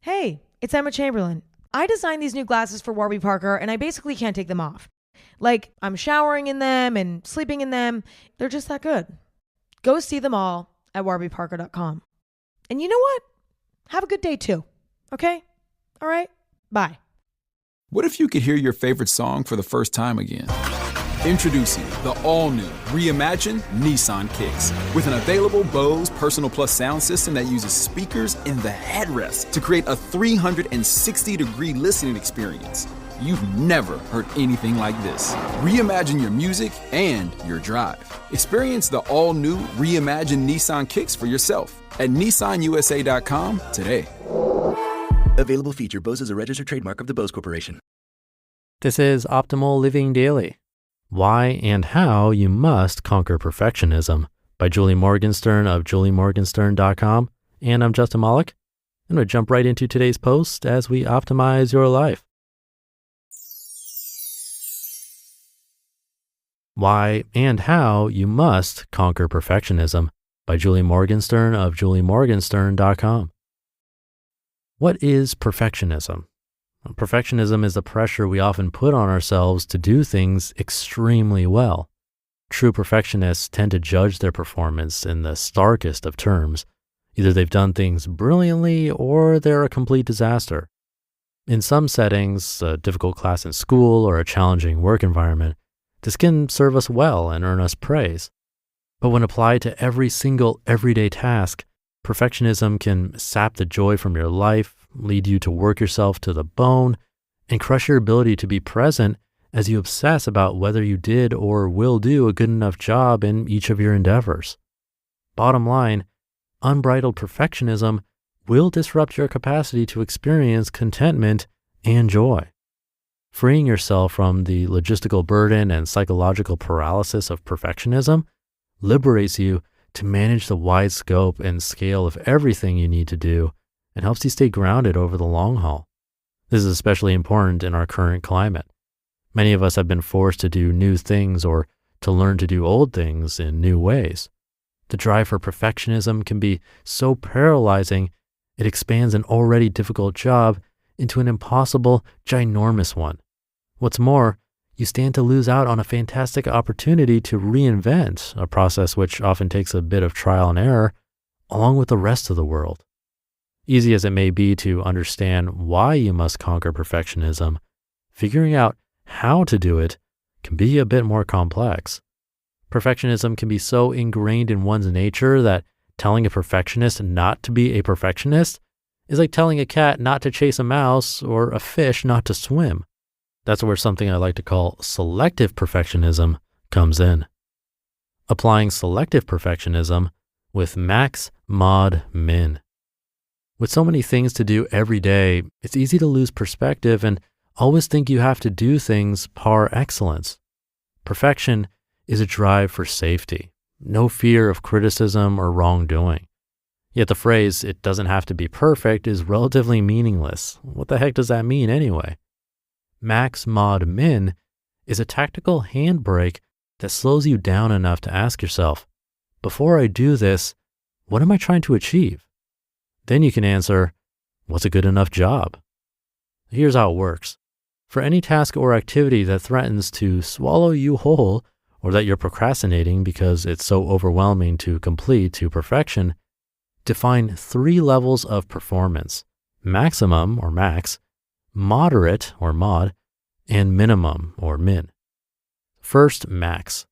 Hey, it's Emma Chamberlain. I designed these new glasses for Warby Parker and I basically can't take them off. Like, I'm showering in them and sleeping in them. They're just that good. Go see them all at warbyparker.com. And you know what? Have a good day too. Okay? All right? Bye. What if you could hear your favorite song for the first time again? Introducing the all-new, reimagined Nissan Kicks. With an available Bose Personal Plus sound system that uses speakers in the headrest to create a 360-degree listening experience. You've never heard anything like this. Reimagine your music and your drive. Experience the all-new, reimagined Nissan Kicks for yourself at nissanusa.com today. Available feature. Bose is a registered trademark of the Bose Corporation. This is Optimal Living Daily. Why and How You Must Conquer Perfectionism by Julie Morgenstern of juliemorgenstern.com. And I'm Justin Malik. I'm going to jump right into today's post as we optimize your life. Why and How You Must Conquer Perfectionism by Julie Morgenstern of juliemorgenstern.com. What is perfectionism? Perfectionism is the pressure we often put on ourselves to do things extremely well. True perfectionists tend to judge their performance in the starkest of terms. Either they've done things brilliantly or they're a complete disaster. In some settings, a difficult class in school or a challenging work environment, this can serve us well and earn us praise. But when applied to every single everyday task, perfectionism can sap the joy from your life, lead you to work yourself to the bone, and crush your ability to be present as you obsess about whether you did or will do a good enough job in each of your endeavors. Bottom line, unbridled perfectionism will disrupt your capacity to experience contentment and joy. Freeing yourself from the logistical burden and psychological paralysis of perfectionism liberates you to manage the wide scope and scale of everything you need to do and helps you stay grounded over the long haul. This is especially important in our current climate. Many of us have been forced to do new things or to learn to do old things in new ways. The drive for perfectionism can be so paralyzing, it expands an already difficult job into an impossible, ginormous one. What's more, you stand to lose out on a fantastic opportunity to reinvent a process which often takes a bit of trial and error along with the rest of the world. Easy as it may be to understand why you must conquer perfectionism, figuring out how to do it can be a bit more complex. Perfectionism can be so ingrained in one's nature that telling a perfectionist not to be a perfectionist is like telling a cat not to chase a mouse or a fish not to swim. That's where something I like to call selective perfectionism comes in. Applying selective perfectionism with max, mod, min. With so many things to do every day, it's easy to lose perspective and always think you have to do things par excellence. Perfection is a drive for safety, no fear of criticism or wrongdoing. Yet the phrase, "it doesn't have to be perfect," is relatively meaningless. What the heck does that mean anyway? Max, mod, min is a tactical handbrake that slows you down enough to ask yourself, before I do this, what am I trying to achieve? Then you can answer, what's a good enough job? Here's how it works. For any task or activity that threatens to swallow you whole, or that you're procrastinating because it's so overwhelming to complete to perfection, define 3 levels of performance: maximum or max, moderate or mod, and minimum or min. First, max.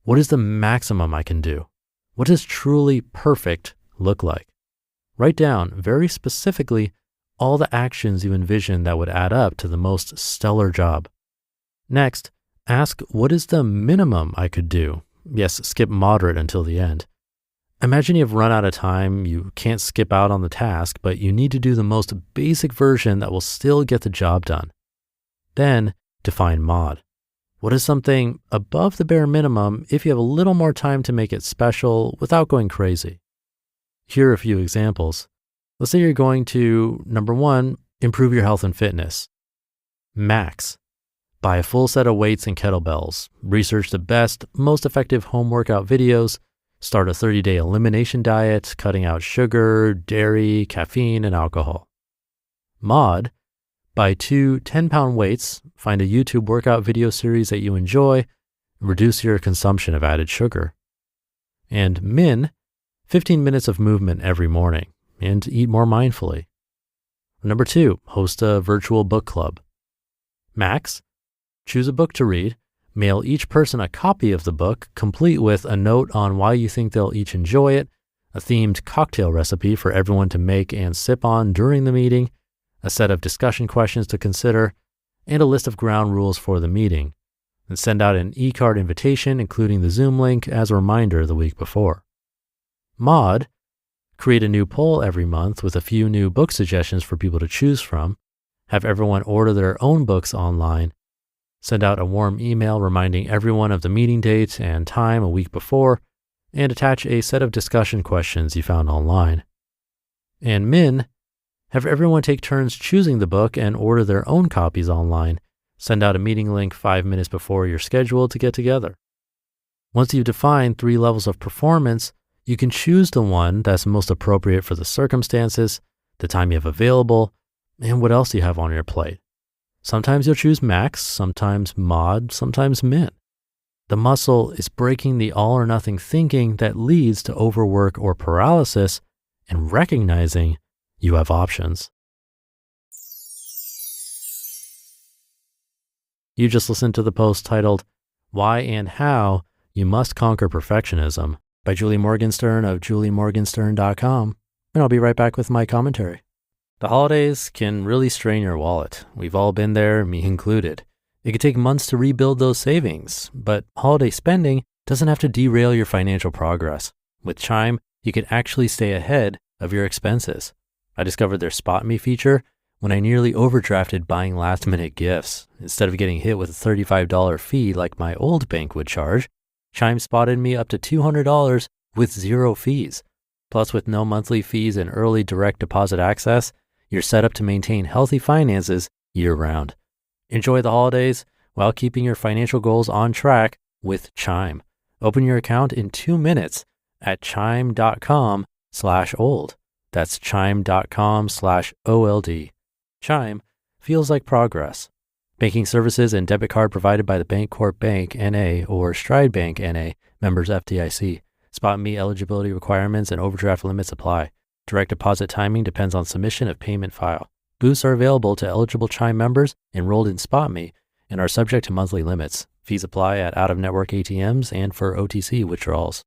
What is the maximum I can do? What does truly perfect look like? Write down very specifically all the actions you envision that would add up to the most stellar job. Next, ask what is the minimum I could do? Yes, skip moderate until the end. Imagine you've run out of time, you can't skip out on the task, but you need to do the most basic version that will still get the job done. Then define mod. What is something above the bare minimum if you have a little more time to make it special without going crazy? Here are a few examples. Let's say you're going to, number 1, improve your health and fitness. Max. Buy a full set of weights and kettlebells. Research the best, most effective home workout videos. Start a 30-day elimination diet, cutting out sugar, dairy, caffeine, and alcohol. Mod, buy 2 10-pound weights, find a YouTube workout video series that you enjoy, and reduce your consumption of added sugar. And Min, 15 minutes of movement every morning, and eat more mindfully. Number 2, host a virtual book club. Max, choose a book to read, mail each person a copy of the book, complete with a note on why you think they'll each enjoy it, a themed cocktail recipe for everyone to make and sip on during the meeting, a set of discussion questions to consider, and a list of ground rules for the meeting. And send out an e-card invitation, including the Zoom link, as a reminder the week before. Mod, create a new poll every month with a few new book suggestions for people to choose from, have everyone order their own books online, send out a warm email reminding everyone of the meeting date and time a week before, and attach a set of discussion questions you found online. And Min, have everyone take turns choosing the book and order their own copies online. Send out a meeting link 5 minutes before you're scheduled to get together. Once you've defined 3 levels of performance, you can choose the one that's most appropriate for the circumstances, the time you have available, and what else you have on your plate. Sometimes you'll choose Max, sometimes Mod, sometimes Min. The muscle is breaking the all or nothing thinking that leads to overwork or paralysis and recognizing you have options. You just listened to the post titled, Why and How You Must Conquer Perfectionism by Julie Morgenstern of juliemorgenstern.com, and I'll be right back with my commentary. The holidays can really strain your wallet. We've all been there, me included. It could take months to rebuild those savings, but holiday spending doesn't have to derail your financial progress. With Chime, you can actually stay ahead of your expenses. I discovered their Spot Me feature when I nearly overdrafted buying last-minute gifts. Instead of getting hit with a $35 fee like my old bank would charge, Chime spotted me up to $200 with 0 fees. Plus, with no monthly fees and early direct deposit access, you're set up to maintain healthy finances year-round. Enjoy the holidays while keeping your financial goals on track with Chime. Open your account in 2 minutes at chime.com/old. That's chime.com/OLD. Chime feels like progress. Banking services and debit card provided by the Bancorp Bank N.A. or Stride Bank N.A., members FDIC. Spot Me eligibility requirements and overdraft limits apply. Direct deposit timing depends on submission of payment file. Boosts are available to eligible Chime members enrolled in Spot Me and are subject to monthly limits. Fees apply at out-of-network ATMs and for OTC withdrawals.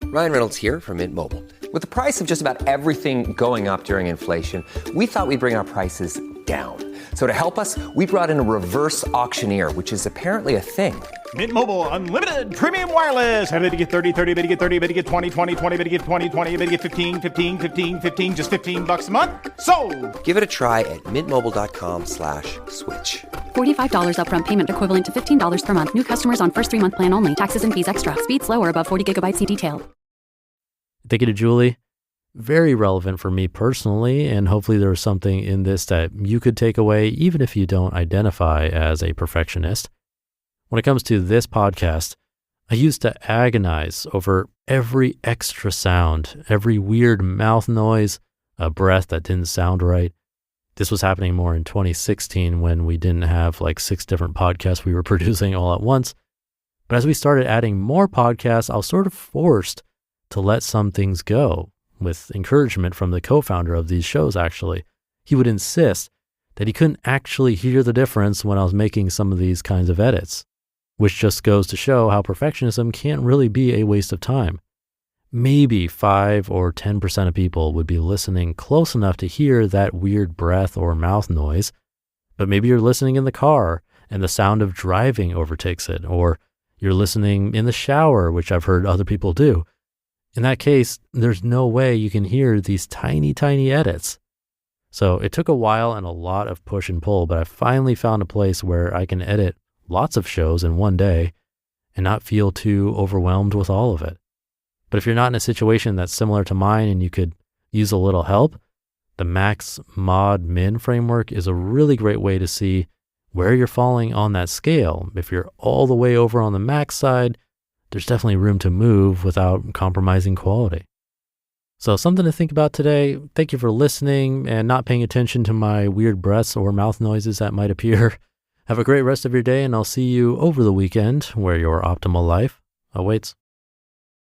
Ryan Reynolds here from Mint Mobile. With the price of just about everything going up during inflation, we thought we'd bring our prices down. So to help us, we brought in a reverse auctioneer, which is apparently a thing. Mint Mobile Unlimited Premium Wireless. How to get 30, 30, bit to get 30, bit to get 20, 20, 20, bit to get 20, 20, bit to get 15, 15, 15, 15, just $15 a month? Sold! Give it a try at mintmobile.com/switch. $45 upfront payment equivalent to $15 per month. New customers on first 3-month plan only. Taxes and fees extra. Speed slower above 40 gigabytes. See detail. Thank you to Julie. Very relevant for me personally, and hopefully there was something in this that you could take away, even if you don't identify as a perfectionist. When it comes to this podcast, I used to agonize over every extra sound, every weird mouth noise, a breath that didn't sound right. This was happening more in 2016 when we didn't have like 6 different podcasts we were producing all at once. But as we started adding more podcasts, I was sort of forced to let some things go, with encouragement from the co-founder of these shows, actually. He would insist that he couldn't actually hear the difference when I was making some of these kinds of edits, which just goes to show how perfectionism can't really be a waste of time. Maybe 5 or 10% of people would be listening close enough to hear that weird breath or mouth noise, but maybe you're listening in the car and the sound of driving overtakes it, or you're listening in the shower, which I've heard other people do. In that case, there's no way you can hear these tiny, tiny edits. So it took a while and a lot of push and pull, but I finally found a place where I can edit lots of shows in one day and not feel too overwhelmed with all of it. But if you're not in a situation that's similar to mine and you could use a little help, the Max Mod Min framework is a really great way to see where you're falling on that scale. If you're all the way over on the max side, there's definitely room to move without compromising quality. So something to think about today. Thank you for listening and not paying attention to my weird breaths or mouth noises that might appear. Have a great rest of your day, and I'll see you over the weekend where your optimal life awaits.